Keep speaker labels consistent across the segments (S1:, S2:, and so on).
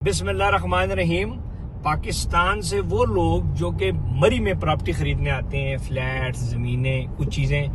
S1: बिस्मिल्लाहिर्रहमानिर्रहीम। पाकिस्तान से वो लोग जो कि मरी में प्रॉपर्टी खरीदने आते हैं, फ्लैट्स, जमीनें, कुछ चीजें,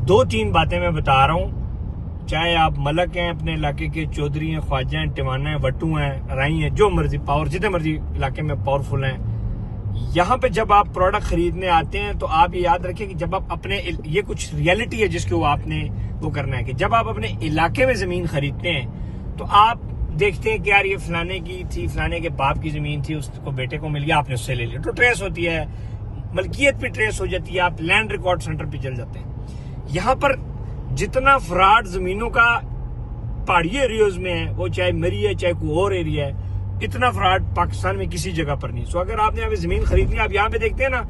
S1: दो तीन बातें मैं बता रहा हूँ। चाहे आप मलक हैं, अपने इलाके के चौधरी हैं, ख्वाजा हैं, टिवाना हैं, वट्टू हैं, राई हैं, जो मर्जी पावर, जितने मर्जी इलाके में पावरफुल हैं, यहाँ पे जब आप प्रोडक्ट खरीदने आते हैं तो आप ये याद रखें कि जब आप अपने, ये कुछ रियलिटी है जिसको आपने वो करना है कि जब आप अपने इलाके में जमीन खरीदते हैं तो आप देखते हैं कि यार ये फलाने की थी, फलाने के बाप की जमीन थी, उसको बेटे को मिल गया, आपने उससे ले लिया, तो ट्रेस होती है, मलकियत पे ट्रेस हो जाती है, आप लैंड रिकॉर्ड सेंटर पे चल जाते हैं। यहाँ पर जितना फ्रॉड जमीनों का पहाड़ी एरियाज में है, वो चाहे मरी है चाहे कोई और एरिया है, इतना फ्रॉड पाकिस्तान में किसी जगह पर नहीं। सो अगर आपने यहाँ पे जमीन खरीदनी है, आप यहाँ पे देखते हैं ना,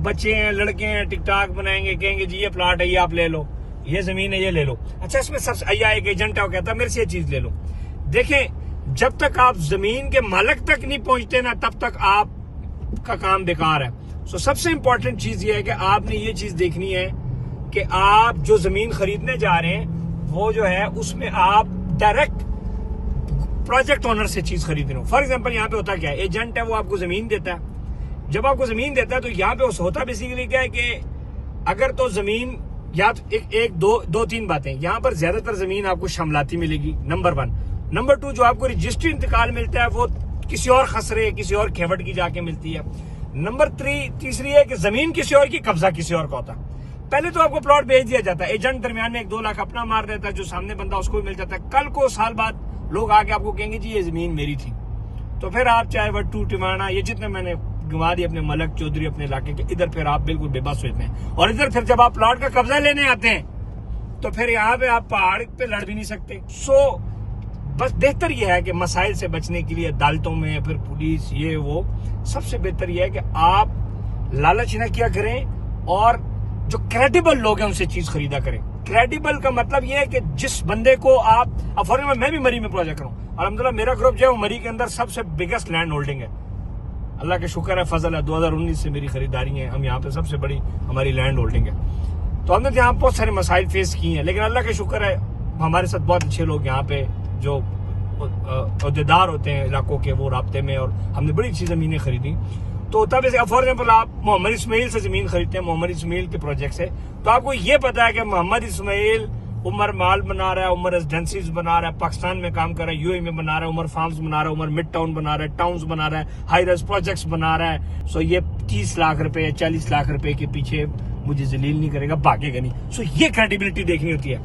S1: बच्चे हैं, लड़के हैं, टिकटॉक बनाएंगे, कहेंगे जी ये प्लॉट है, ये आप ले लो, ये जमीन है, ये ले लो। अच्छा, इसमें सबसे एक एजेंट है, वो कहता है मेरे से ये चीज ले लो। देखें, जब तक आप जमीन के मालिक तक नहीं पहुंचते ना, तब तक आपका काम बेकार है। सो सबसे इंपॉर्टेंट चीज ये है कि आपने ये चीज देखनी है कि आप जो जमीन खरीदने जा रहे हैं वो जो है उसमें आप डायरेक्ट प्रोजेक्ट ओनर से चीज खरीद रहे हो। फॉर एग्जांपल यहाँ पे होता क्या है, एजेंट है, वो आपको जमीन देता है। जब आपको जमीन देता है तो यहाँ पे होता बेसिकली क्या है कि अगर तो जमीन या तो दो तीन बातें, यहाँ पर ज्यादातर जमीन आपको शमलाती मिलेगी, नंबर 1। नंबर 2, जो आपको रजिस्ट्री इंतकाल मिलता है वो किसी और खसरे, किसी और खेवट की जाके मिलती है। नंबर 3, तीसरी है कि जमीन किसी और की, कब्जा किसी और का होता है। पहले तो आपको प्लॉट भेज दिया जाता है, एजेंट दरमियान में 1-2 लाख अपना मार देता है, जो सामने बंदा उसको भी मिल जाता है। कल को साल बाद लोग आके आपको कहेंगे जी ये जमीन मेरी थी, तो फिर आप चाहे वट्टू, टिवाना, ये जितने मैंने गंवा दी अपने मलक, चौधरी, अपने इलाके के, इधर फिर आप बिल्कुल बेबस होते हैं। और इधर फिर जब आप प्लॉट का कब्जा लेने आते हैं तो फिर यहाँ पे आप पहाड़ पे लड़ भी नहीं सकते। सो बस बेहतर यह है कि मसाइल से बचने के लिए अदालतों में, फिर पुलिस, ये वो, सबसे बेहतर यह है कि आप लालच न किया करें और जो क्रेडिबल लोग हैं उनसे चीज खरीदा करें। क्रेडिबल का मतलब यह है कि जिस बंदे को आप, फॉर एग्जाम्पल मैं भी मरी में प्रोजेक्ट करूं, अलहमदुलिल्लाह मेरा ग्रुप जो है मरी के अंदर सबसे बिगेस्ट लैंड होल्डिंग है, अल्लाह के शुक्र है, फजल है, 2019 से मेरी खरीदारी है, हम यहाँ पे सबसे बड़ी हमारी लैंड होल्डिंग है। तो हमने यहाँ बहुत सारे मसाइल फेस किए हैं, लेकिन अल्लाह के शुक्र है हमारे साथ बहुत अच्छे लोग यहाँ पे जो अहदेदार होते हैं इलाकों के, वो राब्ते में, और हमने बड़ी अच्छी जमीनें खरीदी। तो तब फॉर एग्जाम्पल आप मोहम्मद इस्माइल से जमीन खरीदते हैं, मोहम्मद इस्माइल के प्रोजेक्ट से, तो आपको ये पता है कि मोहम्मद इस्माइल उमर माल बना रहा है, उमर रेजिडेंसीज बना रहा है, पाकिस्तान में काम कर रहा है, यूएई में बना रहा है, उमर फार्म्स बना रहा है, उमर मिड टाउन बना रहा है, टाउन्स बना रहा है, हाई राइज प्रोजेक्ट्स बना रहा है। सो ये 30 लाख रुपए या 40 लाख रुपए के पीछे मुझे जलील नहीं करेगा, भागेगा नहीं। सो ये क्रेडिबिलिटी देखनी होती है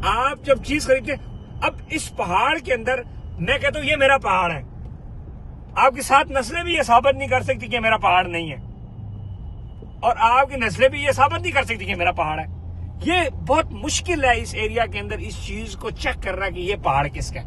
S1: आप जब चीज खरीदते हैं। अब इस पहाड़ के अंदर मैं कहता हूं ये मेरा पहाड़ है, आपकी 7 नस्लें भी ये साबित नहीं कर सकती कि मेरा पहाड़ नहीं है, और आपकी नस्लें भी ये साबित नहीं कर सकती कि मेरा पहाड़ है। ये बहुत मुश्किल है इस एरिया के अंदर इस चीज को चेक करना कि ये पहाड़ किसका है,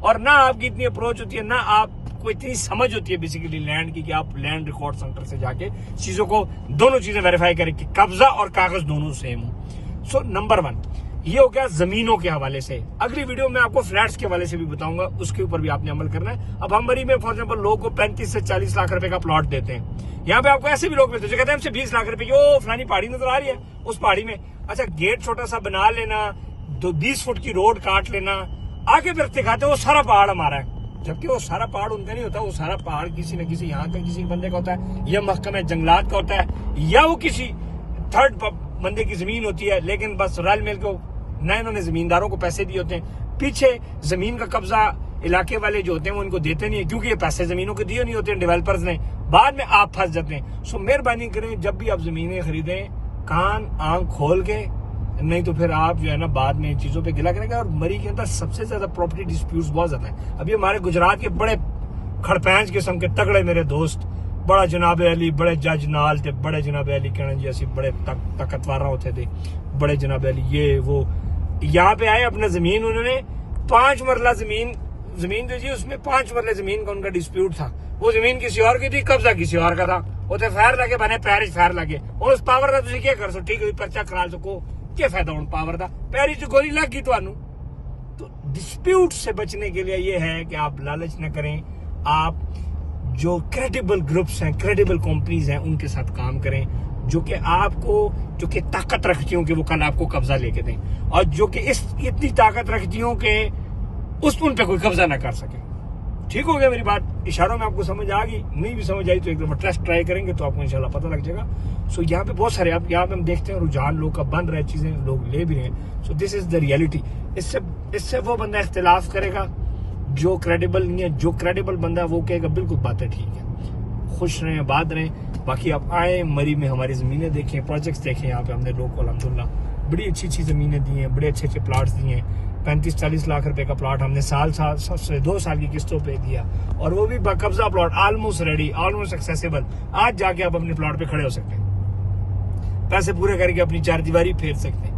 S1: और ना आपकी इतनी अप्रोच होती है, ना आपको इतनी समझ होती है बेसिकली लैंड की कि आप लैंड रिकॉर्ड सेंटर से जाके चीजों को, दोनों चीजें वेरीफाई करें कि कब्जा और कागज दोनों सेम हो। सो नंबर 1 ये हो गया जमीनों के हवाले से। अगली वीडियो में आपको फ्लैट्स के हवाले से भी बताऊंगा, उसके ऊपर भी आपने अमल करना है। अब हम मरी में फॉर एग्जाम्पल लोगों को 35 से 40 लाख रुपए का प्लॉट देते हैं, यहाँ पे आपको ऐसे भी लोग मिलते हैं जो कहते हैं हमसे 20 लाख रुपए की, ओ फलानी पहाड़ी नजर आ रही है, उस पहाड़ी में अच्छा गेट छोटा सा बना लेना, 20 फुट की रोड काट लेना, आगे फिर दिखाते वो सारा पहाड़ हमारा है, जबकि वो सारा पहाड़ उनका नहीं होता। वो सारा पहाड़ किसी न किसी यहाँ का किसी बंदे का होता है, या महकमा जंगलात का होता है, या वो किसी थर्ड बंदे की जमीन होती है, लेकिन बस रल मिल को नए इन्होंने जमींदारों को पैसे दिए होते हैं। पीछे जमीन का कब्जा इलाके वाले जो होते हैं वो उनको देते नहीं है, क्योंकि ये पैसे जमीनों के दिए नहीं होते हैं डेवलपर्स ने, बाद में आप फंस जाते हैं। सो मेहरबानी करें जब भी आप जमीनें खरीदें, कान आंख खोल के, नहीं तो फिर आप जो है ना बाद में चीजों पे गिला करेंगे। और मरी के अंदर सबसे ज्यादा प्रॉपर्टी डिस्प्यूट्स बहुत ज्यादा है। अभी हमारे गुजरात के बड़े खड़पैंच किस्म के तगड़े मेरे दोस्त, बड़ा जनाब अली, बड़े जज नाल थे, बड़े जनाब अली कहना जी असि बड़े ताकतवर होते थे, बड़े जनाब अली, ये वो, यहाँ पे आए, अपना जमीन उन्होंने 5 मरला जमीन जो जी उसमें 5 मरले जमीन का उनका डिस्प्यूट था, वो जमीन किसी और की थी, कब्जा किसी और का था, उसे फैर लगे बने पैरिश फैर लगे, और उस पावर का तुम क्या कर सो, ठीक है पर्चा करा सको, क्या फायदा उन पावर का, पैरिश गोली लग गई थानू। तो डिस्प्यूट से बचने के लिए ये है कि आप लालच न करें, आप जो क्रेडिबल ग्रुप्स हैं, क्रेडिबल कंपनीज हैं, उनके साथ काम करें, जो कि आपको, जो कि ताकत रखती हूँ कि वो कल आपको कब्जा लेके दें, और जो कि इतनी ताकत रखती हूँ कि उन पे कोई कब्जा ना कर सके। ठीक हो गया मेरी बात, इशारों में आपको समझ आ गई, नहीं भी समझ आई तो एक दफा टेस्ट ट्राई करेंगे तो आपको इंशाल्लाह पता लग जाएगा। सो यहाँ पे बहुत सारे आप यहाँ पे हम देखते हैं रुझान लोग का बन रहा है, चीजें लोग ले भी रहे हैं। So this is the reality. इससे वो बंदा इख्तिलाफ करेगा जो क्रेडिबल नहीं है। जो क्रेडिबल बंदा है वो कहेगा बिल्कुल बातें ठीक है। खुश रहें, आबाद रहें। बाकी आप आए मरी में, हमारी जमीनें देखें, प्रोजेक्ट्स देखें। यहाँ पे हमने लोग को अल्हम्दुलिल्लाह बड़ी अच्छी अच्छी जमीनें दी हैं, बड़े अच्छे अच्छे प्लाट्स दिए हैं। 35-40 लाख रुपए का प्लॉट हमने साल 2 साल की किस्तों पे दिया, और वो भी कब्जा plot, almost ready, almost accessible. आज जाके आप अपने प्लॉट पे खड़े हो सकते हैं, पैसे पूरे करके अपनी 4 दीवारी फेर सकते हैं।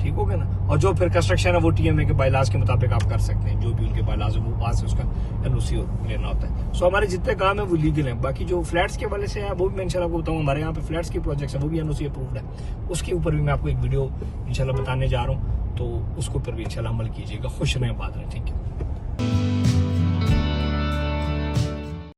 S1: ठीक हो गया ना। और जो फिर कंस्ट्रक्शन है वो टीएमए के बायलाज के मुताबिक आप कर सकते हैं, जो भी उनके बायलाज है वो वहां से उसका एनओसी लेना होता है। सो हमारे जितने काम है वो लीगल है। बाकी जो फ्लैट्स के वाले से है वो भी मैं इंशाल्लाह आपको बताऊँ। हमारे यहाँ पे फ्लैट्स की प्रोजेक्ट्स है वो भी एनओसी अप्रूव्ड है, उसके ऊपर भी मैं आपको एक वीडियो इंशाल्लाह बताने जा रहा हूँ, तो उसको ऊपर भी इंशाल्लाह अमल कीजिएगा। खुश रहें, आबाद रहें। Thank you.